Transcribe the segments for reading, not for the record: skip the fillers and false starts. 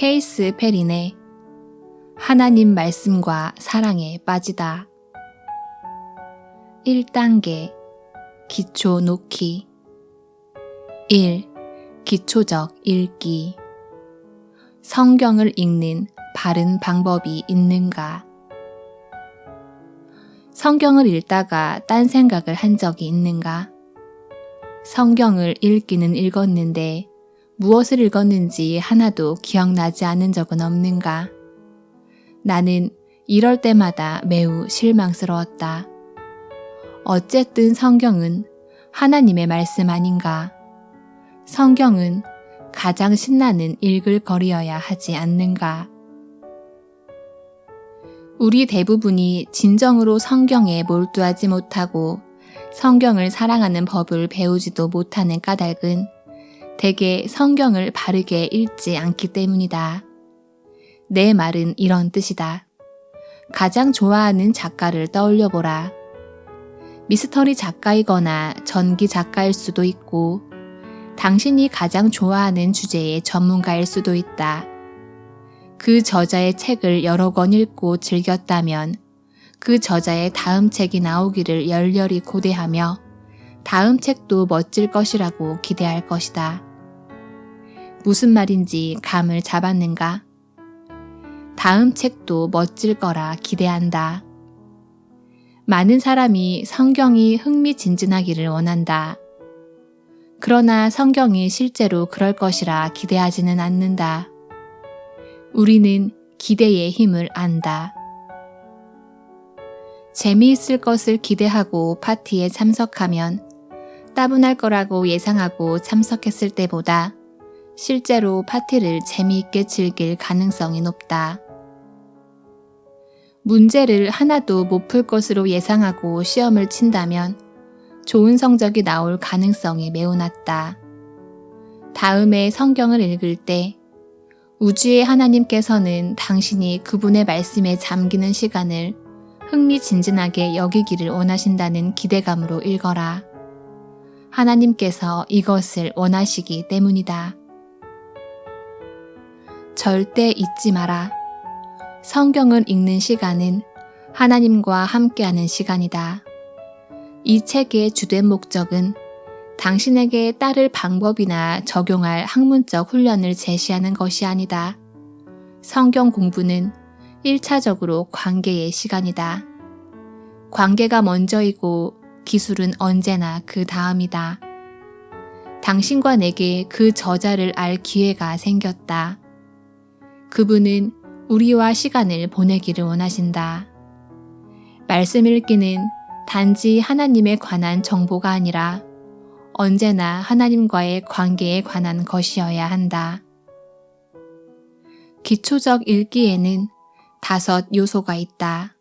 케이스 페린의 하나님 말씀과 사랑에 빠지다. 1단계 기초 놓기. 1. 기초적 읽기. 성경을 읽는 바른 방법이 있는가? 성경을 읽다가 딴 생각을 한 적이 있는가? 성경을 읽기는 읽었는데 무엇을 읽었는지 하나도 기억나지 않은 적은 없는가? 나는 이럴 때마다 매우 실망스러웠다. 어쨌든 성경은 하나님의 말씀 아닌가? 성경은 가장 신나는 읽을 거리여야 하지 않는가? 우리 대부분이 진정으로 성경에 몰두하지 못하고 성경을 사랑하는 법을 배우지도 못하는 까닭은 대개 성경을 바르게 읽지 않기 때문이다. 내 말은 이런 뜻이다. 가장 좋아하는 작가를 떠올려보라. 미스터리 작가이거나 전기 작가일 수도 있고 당신이 가장 좋아하는 주제의 전문가일 수도 있다. 그 저자의 책을 여러 권 읽고 즐겼다면 그 저자의 다음 책이 나오기를 열렬히 고대하며 다음 책도 멋질 것이라고 기대할 것이다. 무슨 말인지 감을 잡았는가? 다음 책도 멋질 거라 기대한다. 많은 사람이 성경이 흥미진진하기를 원한다. 그러나 성경이 실제로 그럴 것이라 기대하지는 않는다. 우리는 기대의 힘을 안다. 재미있을 것을 기대하고 파티에 참석하면 따분할 거라고 예상하고 참석했을 때보다 실제로 파티를 재미있게 즐길 가능성이 높다. 문제를 하나도 못 풀 것으로 예상하고 시험을 친다면 좋은 성적이 나올 가능성이 매우 낮다. 다음에 성경을 읽을 때 우주의 하나님께서는 당신이 그분의 말씀에 잠기는 시간을 흥미진진하게 여기기를 원하신다는 기대감으로 읽어라. 하나님께서 이것을 원하시기 때문이다. 절대 잊지 마라. 성경을 읽는 시간은 하나님과 함께하는 시간이다. 이 책의 주된 목적은 당신에게 따를 방법이나 적용할 학문적 훈련을 제시하는 것이 아니다. 성경 공부는 1차적으로 관계의 시간이다. 관계가 먼저이고 기술은 언제나 그 다음이다. 당신과 내게 그 저자를 알 기회가 생겼다. 그분은 우리와 시간을 보내기를 원하신다. 말씀 읽기는 단지 하나님에 관한 정보가 아니라 언제나 하나님과의 관계에 관한 것이어야 한다. 기초적 읽기에는 5 요소가 있다.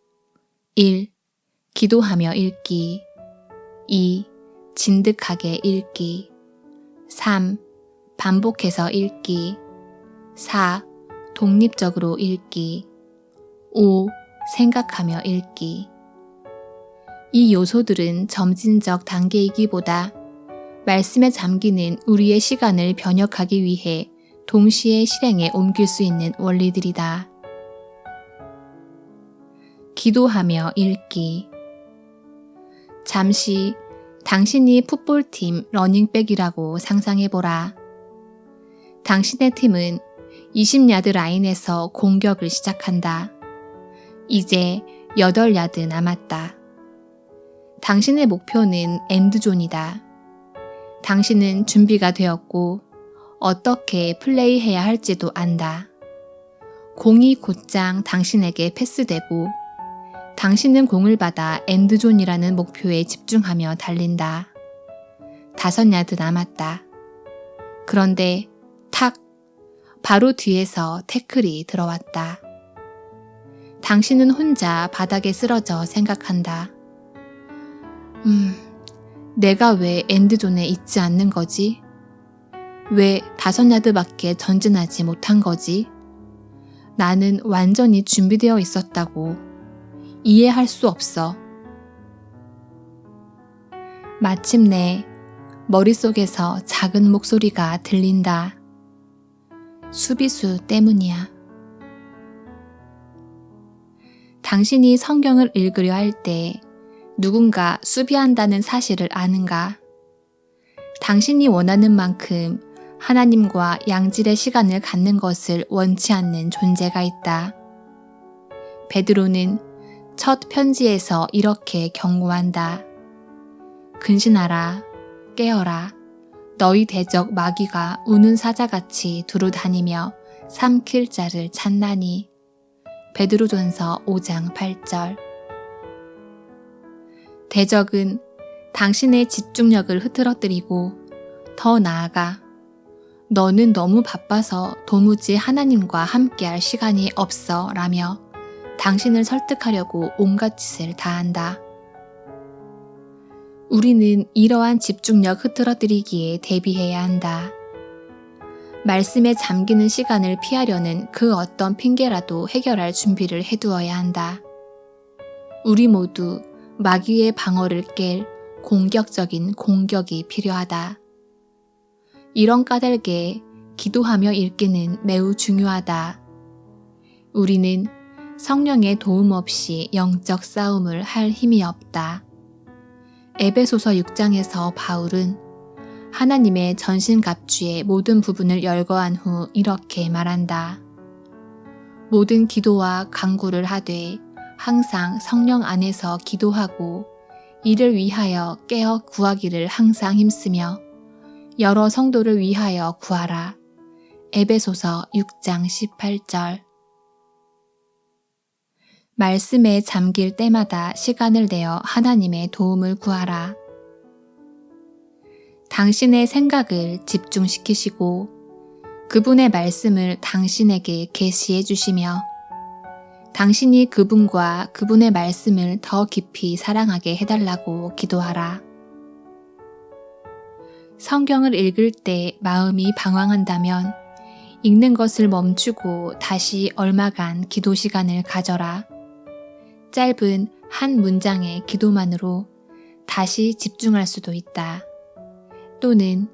1. 기도하며 읽기. 2. 진득하게 읽기. 3. 반복해서 읽기. 4. 독립적으로 읽기. 5. 생각하며 읽기. 이 요소들은 점진적 단계이기보다 말씀에 잠기는 우리의 시간을 변혁하기 위해 동시에 실행에 옮길 수 있는 원리들이다. 기도하며 읽기. 잠시 당신이 풋볼팀 러닝백이라고 상상해보라. 당신의 팀은 20야드 라인에서 공격을 시작한다. 이제 8야드 남았다. 당신의 목표는 엔드존이다. 당신은 준비가 되었고 어떻게 플레이해야 할지도 안다. 공이 곧장 당신에게 패스되고 당신은 공을 받아 엔드존이라는 목표에 집중하며 달린다. 5야드 남았다. 그런데 탁! 바로 뒤에서 태클이 들어왔다. 당신은 혼자 바닥에 쓰러져 생각한다. 내가 왜 엔드존에 있지 않는 거지? 왜 5야드밖에 전진하지 못한 거지? 나는 완전히 준비되어 있었다고. 이해할 수 없어. 마침내 머릿속에서 작은 목소리가 들린다. 수비수 때문이야. 당신이 성경을 읽으려 할 때 누군가 수비한다는 사실을 아는가? 당신이 원하는 만큼 하나님과 양질의 시간을 갖는 것을 원치 않는 존재가 있다. 베드로는 첫 편지에서 이렇게 경고한다. 근신하라, 깨어라. 너희 대적 마귀가 우는 사자같이 두루 다니며 삼킬 자를 찾나니. 베드로전서 5장 8절. 대적은 당신의 집중력을 흐트러뜨리고 더 나아가 너는 너무 바빠서 도무지 하나님과 함께할 시간이 없어 라며 당신을 설득하려고 온갖 짓을 다한다. 우리는 이러한 집중력 흐트러뜨리기에 대비해야 한다. 말씀에 잠기는 시간을 피하려는 그 어떤 핑계라도 해결할 준비를 해두어야 한다. 우리 모두 마귀의 방어를 깰 공격적인 공격이 필요하다. 이런 까닭에 기도하며 읽기는 매우 중요하다. 우리는 성령의 도움 없이 영적 싸움을 할 힘이 없다. 에베소서 6장에서 바울은 하나님의 전신갑주의 모든 부분을 열거한 후 이렇게 말한다. 모든 기도와 간구를 하되 항상 성령 안에서 기도하고 이를 위하여 깨어 구하기를 항상 힘쓰며 여러 성도를 위하여 구하라. 에베소서 6장 18절. 말씀에 잠길 때마다 시간을 내어 하나님의 도움을 구하라. 당신의 생각을 집중시키시고 그분의 말씀을 당신에게 계시해 주시며 당신이 그분과 그분의 말씀을 더 깊이 사랑하게 해달라고 기도하라. 성경을 읽을 때 마음이 방황한다면 읽는 것을 멈추고 다시 얼마간 기도 시간을 가져라. 짧은 한 문장의 기도만으로 다시 집중할 수도 있다. 또는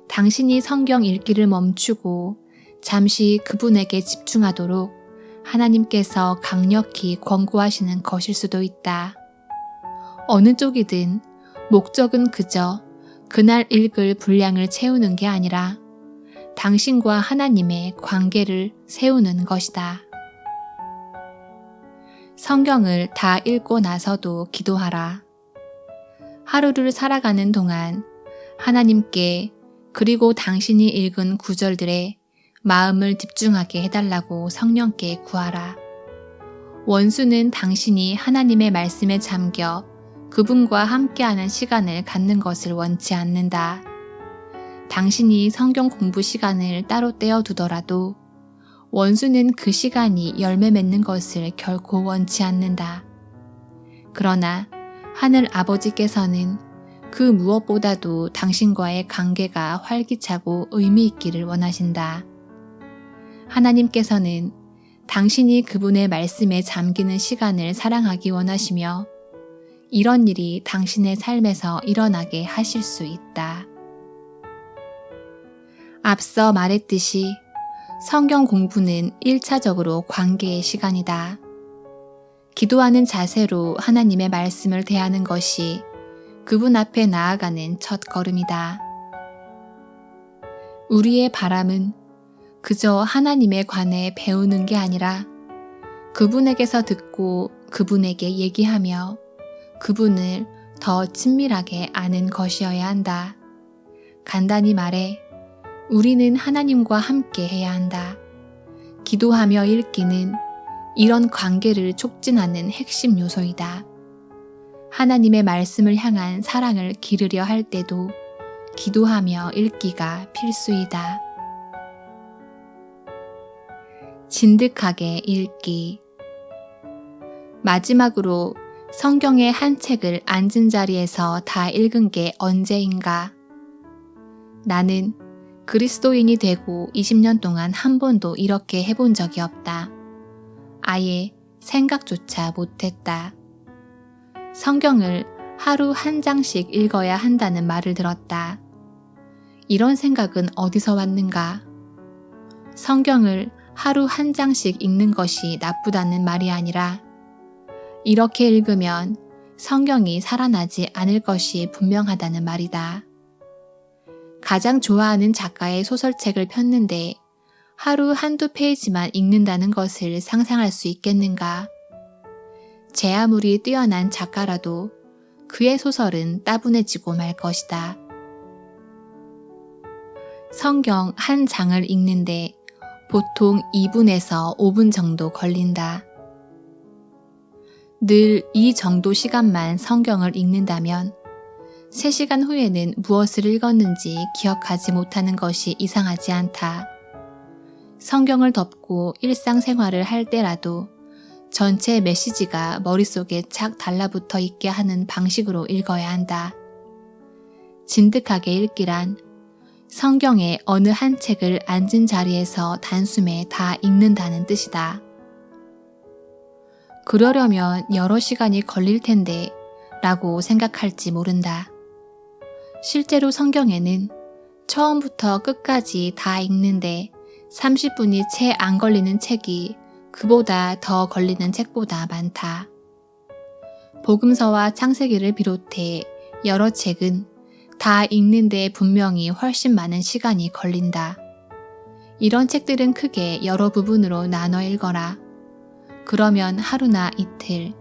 당신이 성경 읽기를 멈추고 잠시 그분에게 집중하도록 하나님께서 강력히 권고하시는 것일 수도 있다. 어느 쪽이든 목적은 그저 그날 읽을 분량을 채우는 게 아니라 당신과 하나님의 관계를 세우는 것이다. 성경을 다 읽고 나서도 기도하라. 하루를 살아가는 동안 하나님께 그리고 당신이 읽은 구절들에 마음을 집중하게 해달라고 성령께 구하라. 원수는 당신이 하나님의 말씀에 잠겨 그분과 함께하는 시간을 갖는 것을 원치 않는다. 당신이 성경 공부 시간을 따로 떼어두더라도 원수는 그 시간이 열매 맺는 것을 결코 원치 않는다. 그러나 하늘 아버지께서는 그 무엇보다도 당신과의 관계가 활기차고 의미 있기를 원하신다. 하나님께서는 당신이 그분의 말씀에 잠기는 시간을 사랑하기 원하시며 이런 일이 당신의 삶에서 일어나게 하실 수 있다. 앞서 말했듯이 성경 공부는 1차적으로 관계의 시간이다. 기도하는 자세로 하나님의 말씀을 대하는 것이 그분 앞에 나아가는 첫 걸음이다. 우리의 바람은 그저 하나님에 관해 배우는 게 아니라 그분에게서 듣고 그분에게 얘기하며 그분을 더 친밀하게 아는 것이어야 한다. 간단히 말해 우리는 하나님과 함께 해야 한다. 기도하며 읽기는 이런 관계를 촉진하는 핵심 요소이다. 하나님의 말씀을 향한 사랑을 기르려 할 때도 기도하며 읽기가 필수이다. 진득하게 읽기. 마지막으로 성경의 한 책을 앉은 자리에서 다 읽은 게 언제인가? 나는 그리스도인이 되고 20년 동안 한 번도 이렇게 해본 적이 없다. 아예 생각조차 못했다. 성경을 하루 한 장씩 읽어야 한다는 말을 들었다. 이런 생각은 어디서 왔는가? 성경을 하루 한 장씩 읽는 것이 나쁘다는 말이 아니라 이렇게 읽으면 성경이 살아나지 않을 것이 분명하다는 말이다. 가장 좋아하는 작가의 소설책을 폈는데 하루 한두 페이지만 읽는다는 것을 상상할 수 있겠는가? 제 아무리 뛰어난 작가라도 그의 소설은 따분해지고 말 것이다. 성경 한 장을 읽는데 보통 2분에서 5분 정도 걸린다. 늘 이 정도 시간만 성경을 읽는다면 3시간 후에는 무엇을 읽었는지 기억하지 못하는 것이 이상하지 않다. 성경을 덮고 일상생활을 할 때라도 전체 메시지가 머릿속에 착 달라붙어 있게 하는 방식으로 읽어야 한다. 진득하게 읽기란 성경의 어느 한 책을 앉은 자리에서 단숨에 다 읽는다는 뜻이다. 그러려면 여러 시간이 걸릴 텐데 라고 생각할지 모른다. 실제로 성경에는 처음부터 끝까지 다 읽는데 30분이 채 안 걸리는 책이 그보다 더 걸리는 책보다 많다. 복음서와 창세기를 비롯해 여러 책은 다 읽는데 분명히 훨씬 많은 시간이 걸린다. 이런 책들은 크게 여러 부분으로 나눠 읽어라. 그러면 하루나 이틀,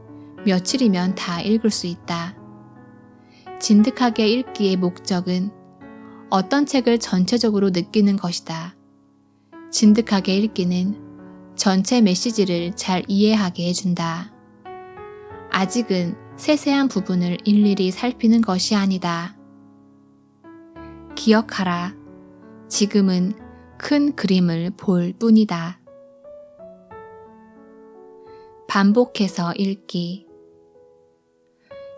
며칠이면 다 읽을 수 있다. 진득하게 읽기의 목적은 어떤 책을 전체적으로 느끼는 것이다. 진득하게 읽기는 전체 메시지를 잘 이해하게 해준다. 아직은 세세한 부분을 일일이 살피는 것이 아니다. 기억하라. 지금은 큰 그림을 볼 뿐이다. 반복해서 읽기.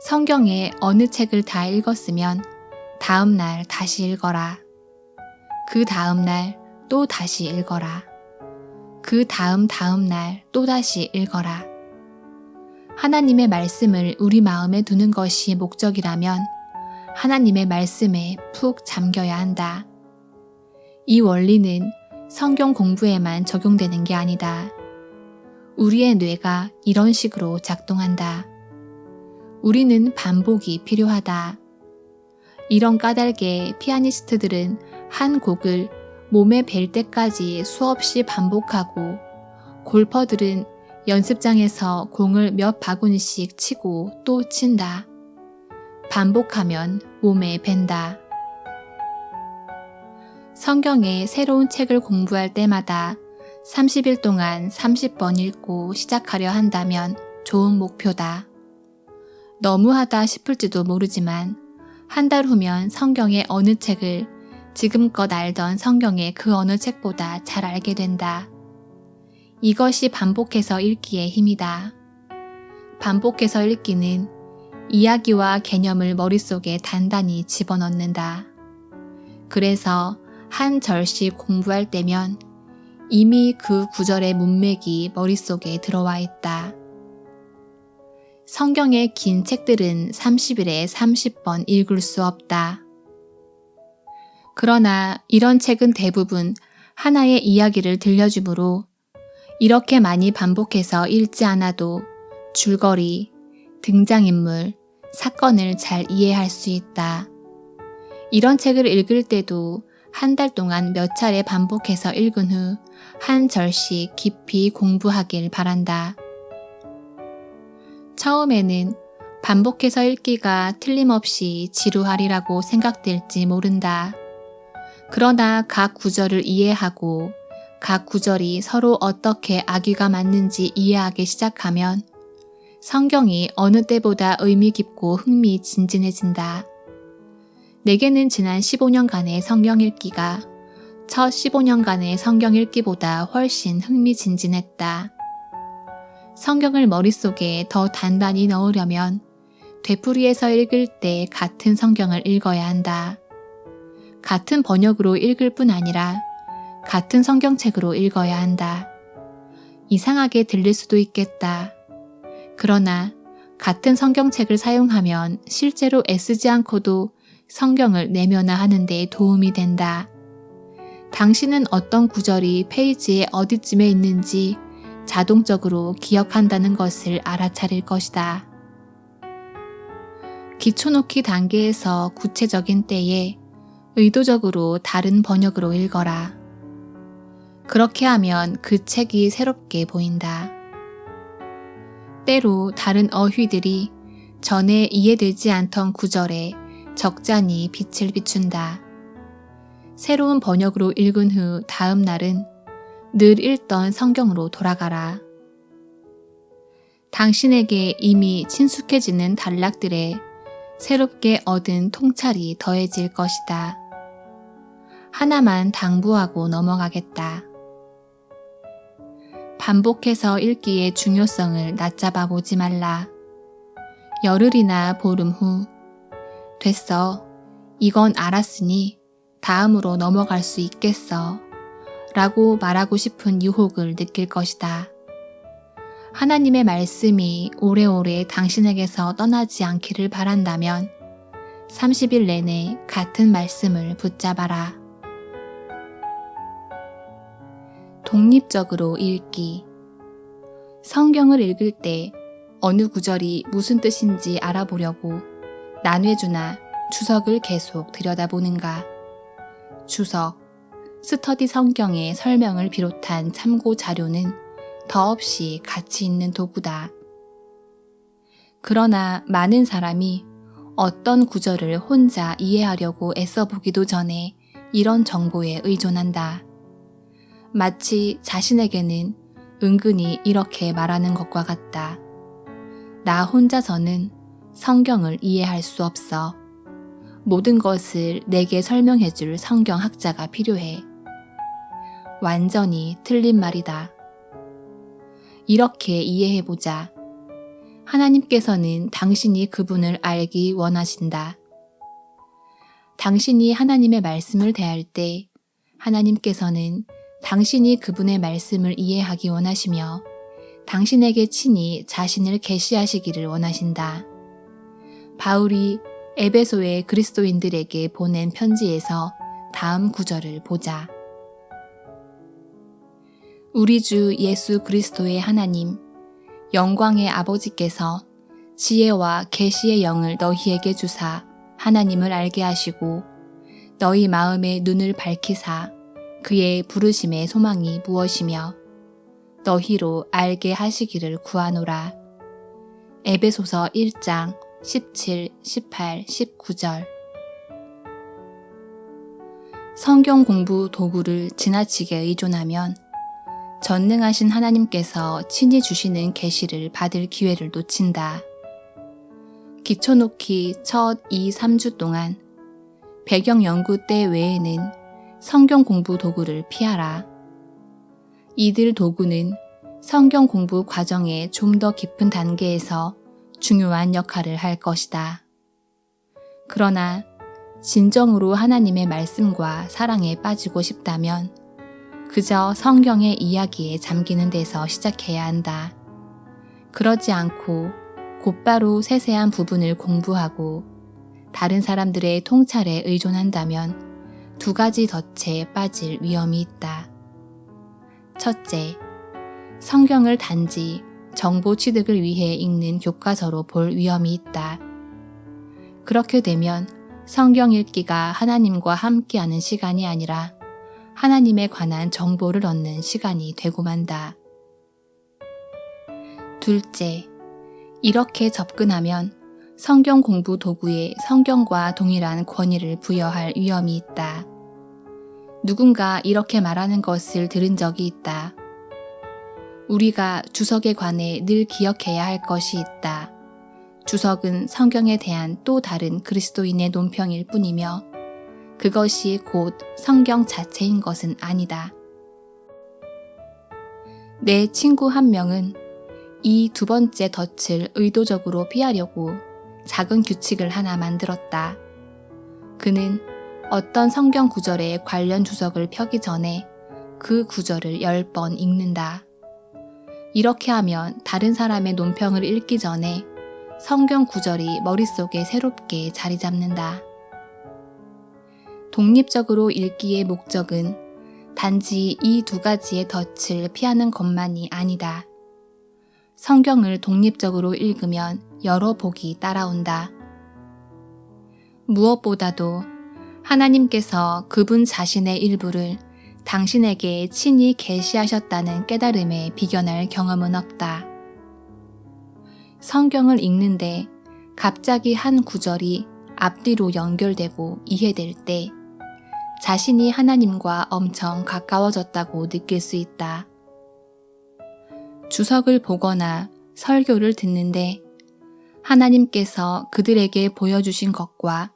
성경의 어느 책을 다 읽었으면 다음 날 다시 읽어라. 그 다음 날 또 다시 읽어라. 그 다음 날 또 다시 읽어라. 하나님의 말씀을 우리 마음에 두는 것이 목적이라면 하나님의 말씀에 푹 잠겨야 한다. 이 원리는 성경 공부에만 적용되는 게 아니다. 우리의 뇌가 이런 식으로 작동한다. 우리는 반복이 필요하다. 이런 까닭에 피아니스트들은 한 곡을 몸에 뵐 때까지 수없이 반복하고 골퍼들은 연습장에서 공을 몇 바구니씩 치고 또 친다. 반복하면 몸에 밴다. 성경의 새로운 책을 공부할 때마다 30일 동안 30번 읽고 시작하려 한다면 좋은 목표다. 너무하다 싶을지도 모르지만 한 달 후면 성경의 어느 책을 지금껏 알던 성경의 그 어느 책보다 잘 알게 된다. 이것이 반복해서 읽기의 힘이다. 반복해서 읽기는 이야기와 개념을 머릿속에 단단히 집어넣는다. 그래서 한 절씩 공부할 때면 이미 그 구절의 문맥이 머릿속에 들어와 있다. 성경의 긴 책들은 30일에 30번 읽을 수 없다. 그러나 이런 책은 대부분 하나의 이야기를 들려주므로 이렇게 많이 반복해서 읽지 않아도 줄거리, 등장인물, 사건을 잘 이해할 수 있다. 이런 책을 읽을 때도 한 달 동안 몇 차례 반복해서 읽은 후 한 절씩 깊이 공부하길 바란다. 처음에는 반복해서 읽기가 틀림없이 지루하리라고 생각될지 모른다. 그러나 각 구절을 이해하고 각 구절이 서로 어떻게 악의가 맞는지 이해하기 시작하면 성경이 어느 때보다 의미 깊고 흥미진진해진다. 내게는 지난 15년간의 성경 읽기가 첫 15년간의 성경 읽기보다 훨씬 흥미진진했다. 성경을 머릿속에 더 단단히 넣으려면 되풀이해서 읽을 때 같은 성경을 읽어야 한다. 같은 번역으로 읽을 뿐 아니라 같은 성경책으로 읽어야 한다. 이상하게 들릴 수도 있겠다. 그러나 같은 성경책을 사용하면 실제로 애쓰지 않고도 성경을 내면화하는 데 도움이 된다. 당신은 어떤 구절이 페이지의 어디쯤에 있는지 자동적으로 기억한다는 것을 알아차릴 것이다. 기초놓기 단계에서 구체적인 때에 의도적으로 다른 번역으로 읽어라. 그렇게 하면 그 책이 새롭게 보인다. 때로 다른 어휘들이 전에 이해되지 않던 구절에 적잖이 빛을 비춘다. 새로운 번역으로 읽은 후 다음 날은 늘 읽던 성경으로 돌아가라. 당신에게 이미 친숙해지는 단락들에 새롭게 얻은 통찰이 더해질 것이다. 하나만 당부하고 넘어가겠다. 반복해서 읽기의 중요성을 낮잡아 보지 말라. 열흘이나 보름 후 됐어. 이건 알았으니 다음으로 넘어갈 수 있겠어. 라고 말하고 싶은 유혹을 느낄 것이다. 하나님의 말씀이 오래오래 당신에게서 떠나지 않기를 바란다면 30일 내내 같은 말씀을 붙잡아라. 독립적으로 읽기. 성경을 읽을 때 어느 구절이 무슨 뜻인지 알아보려고 난회주나 주석을 계속 들여다보는가. 주석, 스터디 성경의 설명을 비롯한 참고 자료는 더없이 가치 있는 도구다. 그러나 많은 사람이 어떤 구절을 혼자 이해하려고 애써보기도 전에 이런 정보에 의존한다. 마치 자신에게는 은근히 이렇게 말하는 것과 같다. 나 혼자서는 성경을 이해할 수 없어. 모든 것을 내게 설명해줄 성경학자가 필요해. 완전히 틀린 말이다. 이렇게 이해해보자. 하나님께서는 당신이 그분을 알기 원하신다. 당신이 하나님의 말씀을 대할 때 하나님께서는 당신이 그분의 말씀을 이해하기 원하시며 당신에게 친히 자신을 계시하시기를 원하신다. 바울이 에베소의 그리스도인들에게 보낸 편지에서 다음 구절을 보자. 우리 주 예수 그리스도의 하나님, 영광의 아버지께서 지혜와 계시의 영을 너희에게 주사 하나님을 알게 하시고 너희 마음의 눈을 밝히사 그의 부르심의 소망이 무엇이며 너희로 알게 하시기를 구하노라. 에베소서 1장 17, 18, 19절. 성경 공부 도구를 지나치게 의존하면 전능하신 하나님께서 친히 주시는 계시를 받을 기회를 놓친다. 기초 놓기 첫 2, 3주 동안 배경 연구 때 외에는 성경 공부 도구를 피하라. 이들 도구는 성경 공부 과정의 좀 더 깊은 단계에서 중요한 역할을 할 것이다. 그러나 진정으로 하나님의 말씀과 사랑에 빠지고 싶다면 그저 성경의 이야기에 잠기는 데서 시작해야 한다. 그러지 않고 곧바로 세세한 부분을 공부하고 다른 사람들의 통찰에 의존한다면 두 가지 덫에 빠질 위험이 있다. 첫째, 성경을 단지 정보 취득을 위해 읽는 교과서로 볼 위험이 있다. 그렇게 되면 성경 읽기가 하나님과 함께하는 시간이 아니라 하나님에 관한 정보를 얻는 시간이 되고 만다. 둘째, 이렇게 접근하면 성경 공부 도구에 성경과 동일한 권위를 부여할 위험이 있다. 누군가 이렇게 말하는 것을 들은 적이 있다. 우리가 주석에 관해 늘 기억해야 할 것이 있다. 주석은 성경에 대한 또 다른 그리스도인의 논평일 뿐이며 그것이 곧 성경 자체인 것은 아니다. 내 친구 한 명은 이 두 번째 덫을 의도적으로 피하려고 작은 규칙을 하나 만들었다. 그는 어떤 성경 구절에 관련 주석을 펴기 전에 그 구절을 10번 읽는다. 이렇게 하면 다른 사람의 논평을 읽기 전에 성경 구절이 머릿속에 새롭게 자리 잡는다. 독립적으로 읽기의 목적은 단지 이 두 가지의 덫을 피하는 것만이 아니다. 성경을 독립적으로 읽으면 여러 복이 따라온다. 무엇보다도 하나님께서 그분 자신의 일부를 당신에게 친히 계시하셨다는 깨달음에 비견할 경험은 없다. 성경을 읽는데 갑자기 한 구절이 앞뒤로 연결되고 이해될 때 자신이 하나님과 엄청 가까워졌다고 느낄 수 있다. 주석을 보거나 설교를 듣는데 하나님께서 그들에게 보여주신 것과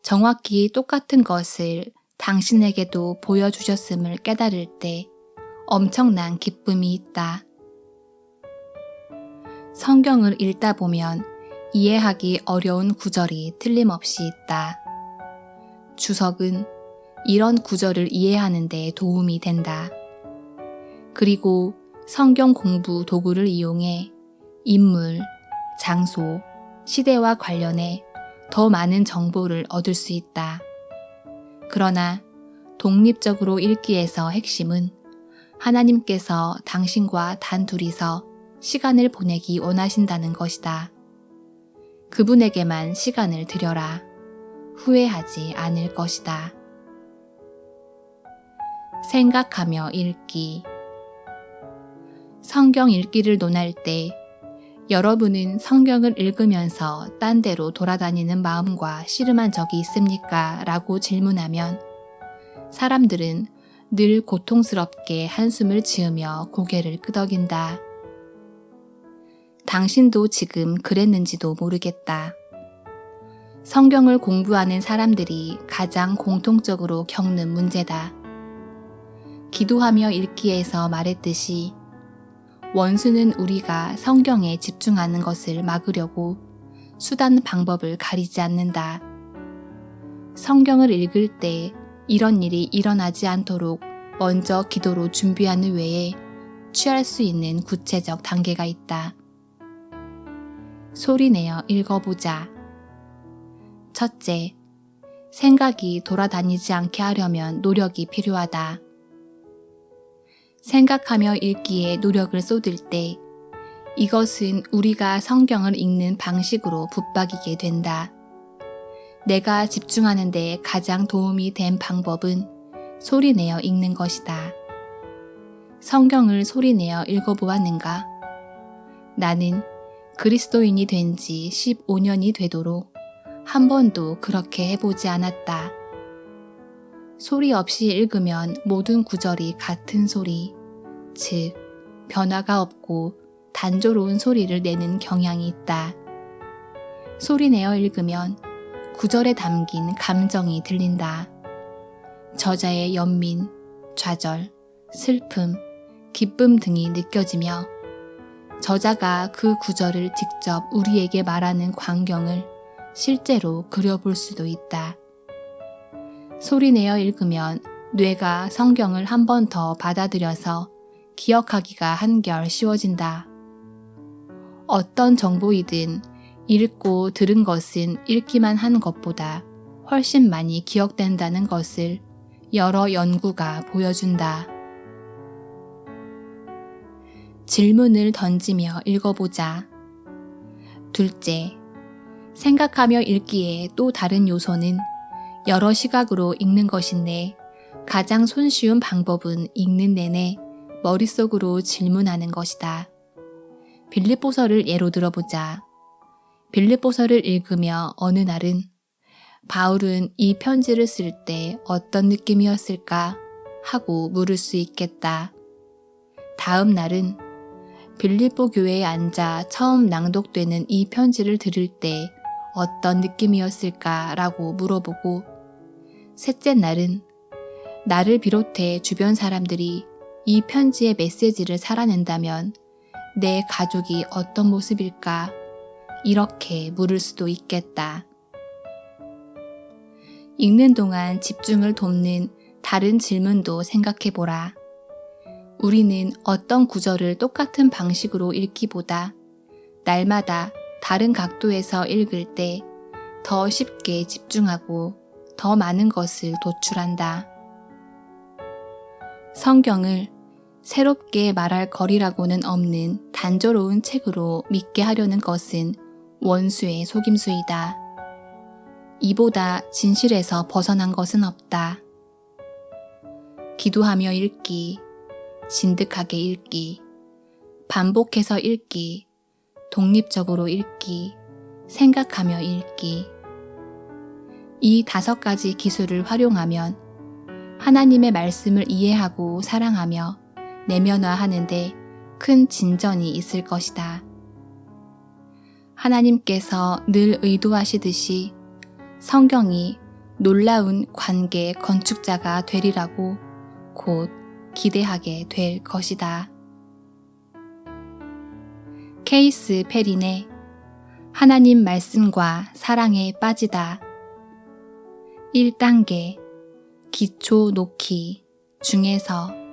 정확히 똑같은 것을 당신에게도 보여주셨음을 깨달을 때 엄청난 기쁨이 있다. 성경을 읽다 보면 이해하기 어려운 구절이 틀림없이 있다. 주석은 이런 구절을 이해하는 데 도움이 된다. 그리고 성경 공부 도구를 이용해 인물, 장소, 시대와 관련해 더 많은 정보를 얻을 수 있다. 그러나 독립적으로 읽기에서 핵심은 하나님께서 당신과 단둘이서 시간을 보내기 원하신다는 것이다. 그분에게만 시간을 들여라. 후회하지 않을 것이다. 생각하며 읽기. 성경 읽기를 논할 때 여러분은 성경을 읽으면서 딴 데로 돌아다니는 마음과 씨름한 적이 있습니까? 라고 질문하면 사람들은 늘 고통스럽게 한숨을 지으며 고개를 끄덕인다. 당신도 지금 그랬는지도 모르겠다. 성경을 공부하는 사람들이 가장 공통적으로 겪는 문제다. 기도하며 읽기에서 말했듯이 원수는 우리가 성경에 집중하는 것을 막으려고 수단 방법을 가리지 않는다. 성경을 읽을 때 이런 일이 일어나지 않도록 먼저 기도로 준비하는 외에 취할 수 있는 구체적 단계가 있다. 소리내어 읽어보자. 첫째, 생각이 돌아다니지 않게 하려면 노력이 필요하다. 생각하며 읽기에 노력을 쏟을 때 이것은 우리가 성경을 읽는 방식으로 붙박이게 된다. 내가 집중하는 데 가장 도움이 된 방법은 소리내어 읽는 것이다. 성경을 소리내어 읽어보았는가? 나는 그리스도인이 된 지 15년이 되도록 한 번도 그렇게 해보지 않았다. 소리 없이 읽으면 모든 구절이 같은 소리, 즉 변화가 없고 단조로운 소리를 내는 경향이 있다. 소리내어 읽으면 구절에 담긴 감정이 들린다. 저자의 연민, 좌절, 슬픔, 기쁨 등이 느껴지며 저자가 그 구절을 직접 우리에게 말하는 광경을 실제로 그려볼 수도 있다. 소리내어 읽으면 뇌가 성경을 한 번 더 받아들여서 기억하기가 한결 쉬워진다. 어떤 정보이든 읽고 들은 것은 읽기만 한 것보다 훨씬 많이 기억된다는 것을 여러 연구가 보여준다. 질문을 던지며 읽어보자. 둘째, 생각하며 읽기에 또 다른 요소는 여러 시각으로 읽는 것인데 가장 손쉬운 방법은 읽는 내내 머릿속으로 질문하는 것이다. 빌립보서를 예로 들어보자. 빌립보서를 읽으며 어느 날은 바울은 이 편지를 쓸 때 어떤 느낌이었을까 하고 물을 수 있겠다. 다음 날은 빌립보 교회에 앉아 처음 낭독되는 이 편지를 들을 때 어떤 느낌이었을까 라고 물어보고 셋째 날은 나를 비롯해 주변 사람들이 이 편지의 메시지를 살아낸다면 내 가족이 어떤 모습일까? 이렇게 물을 수도 있겠다. 읽는 동안 집중을 돕는 다른 질문도 생각해보라. 우리는 어떤 구절을 똑같은 방식으로 읽기보다 날마다 다른 각도에서 읽을 때 더 쉽게 집중하고 더 많은 것을 도출한다. 성경을 새롭게 말할 거리라고는 없는 단조로운 책으로 믿게 하려는 것은 원수의 속임수이다. 이보다 진실에서 벗어난 것은 없다. 기도하며 읽기, 진득하게 읽기, 반복해서 읽기, 독립적으로 읽기, 생각하며 읽기. 이 5가지 기술을 활용하면 하나님의 말씀을 이해하고 사랑하며 내면화하는데 큰 진전이 있을 것이다. 하나님께서 늘 의도하시듯이 성경이 놀라운 관계 건축자가 되리라고 곧 기대하게 될 것이다. 케이스 페린의 하나님 말씀과 사랑에 빠지다 1단계 기초 놓기 중에서